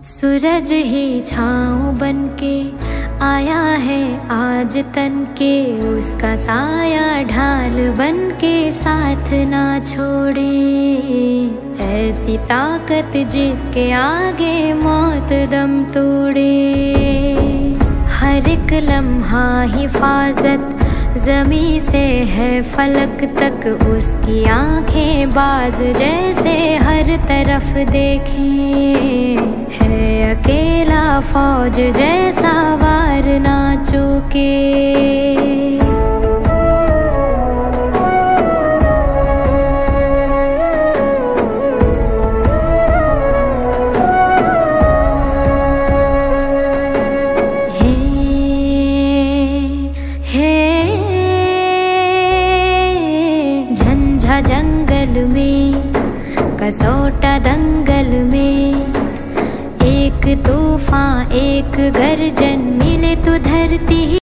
सूरज ही छाँव बनके आया है आज तन के, उसका साया ढाल बनके साथ ना छोड़े। ऐसी ताकत जिसके आगे मौत दम तोड़े। हर एक लम्हा हिफाजत ज़मीं से है फलक तक, उसकी आंखें बाज जैसे हर तरफ देखें। है अकेला फौज जैसा वार ना चूके। जंगल में कसौटा दंगल में, एक तूफान एक गर्जन मिले तो धरती